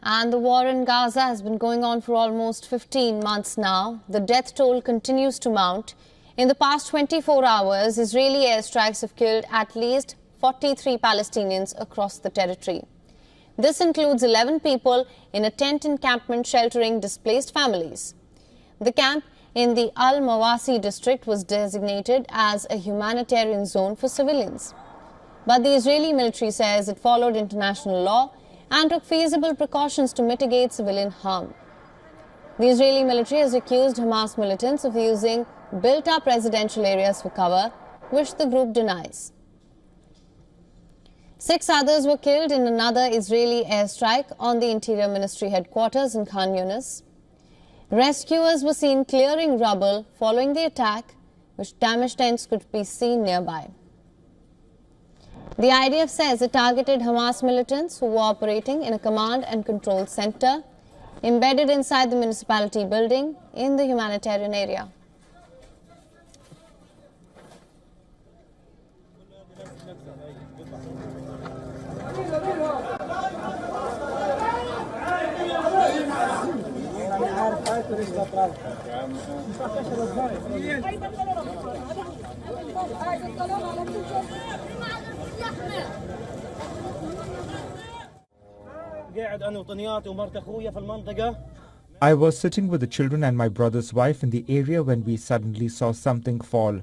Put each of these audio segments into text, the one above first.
And the war in Gaza has been going on for almost 15 months now. The death toll continues to mount. In the past 24 hours, Israeli airstrikes have killed at least 43 Palestinians across the territory. This includes 11 people in a tent encampment sheltering displaced families. The camp in the Al-Mawasi district was designated as a humanitarian zone for civilians. But the Israeli military says it followed international law and took feasible precautions to mitigate civilian harm. The Israeli military has accused Hamas militants of using built-up residential areas for cover, which the group denies. 6 others were killed in another Israeli airstrike on the Interior Ministry headquarters in Khan Yunis. Rescuers were seen clearing rubble following the attack, which damaged tents could be seen nearby. The IDF says it targeted Hamas militants who were operating in a command and control center embedded inside the municipality building in the humanitarian area. I was sitting with the children and my brother's wife in the area when we suddenly saw something fall.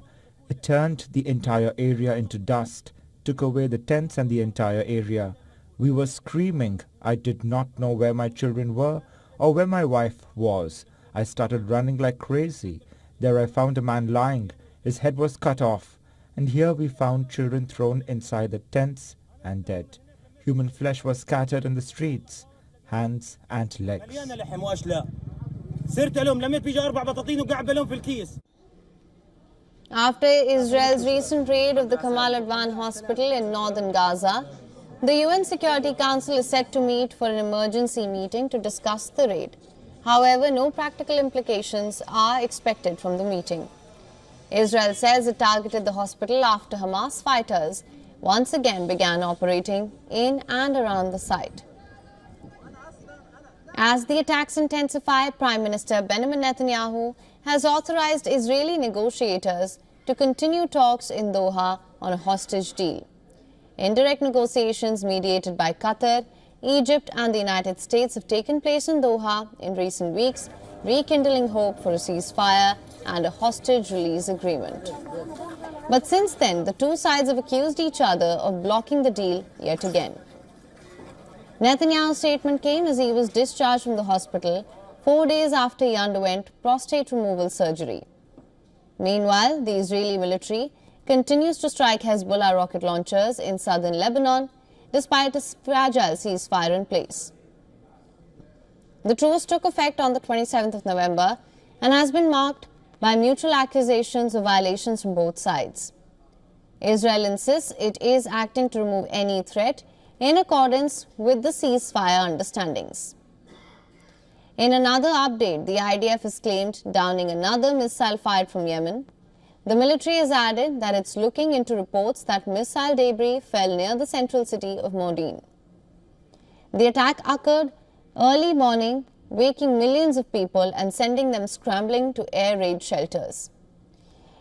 It turned the entire area into dust, took away the tents and the entire area. We were screaming. I did not know where my children were or where my wife was. I started running like crazy. There I found a man lying. His head was cut off. And here we found children thrown inside the tents and dead. Human flesh was scattered in the streets, hands and legs. After Israel's recent raid of the Kamal Adwan hospital in northern Gaza, the UN Security Council is set to meet for an emergency meeting to discuss the raid. However, no practical implications are expected from the meeting. Israel says it targeted the hospital after Hamas fighters once again began operating in and around the site. As the attacks intensify, Prime Minister Benjamin Netanyahu has authorized Israeli negotiators to continue talks in Doha on a hostage deal. Indirect negotiations mediated by Qatar, Egypt and the United States have taken place in Doha in recent weeks, rekindling hope for a ceasefire and a hostage release agreement. But since then, the two sides have accused each other of blocking the deal yet again. Netanyahu's statement came as he was discharged from the hospital 4 days after he underwent prostate removal surgery. Meanwhile, the Israeli military continues to strike Hezbollah rocket launchers in southern Lebanon, despite a fragile ceasefire in place. The truce took effect on the 27th of November and has been marked by mutual accusations of violations from both sides. Israel insists it is acting to remove any threat in accordance with the ceasefire understandings. In another update, the IDF has claimed downing another missile fired from Yemen. The military has added that it's looking into reports that missile debris fell near the central city of Modin. The attack occurred early morning, waking millions of people and sending them scrambling to air raid shelters.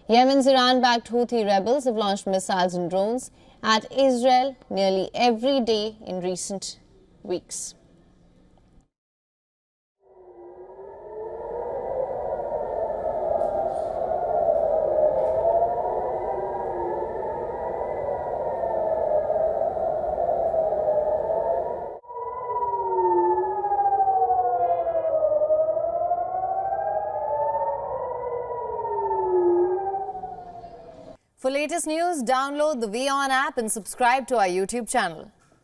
Yemen's Iran-backed Houthi rebels have launched missiles and drones at Israel nearly every day in recent weeks. For latest news, download the WION app and subscribe to our YouTube channel.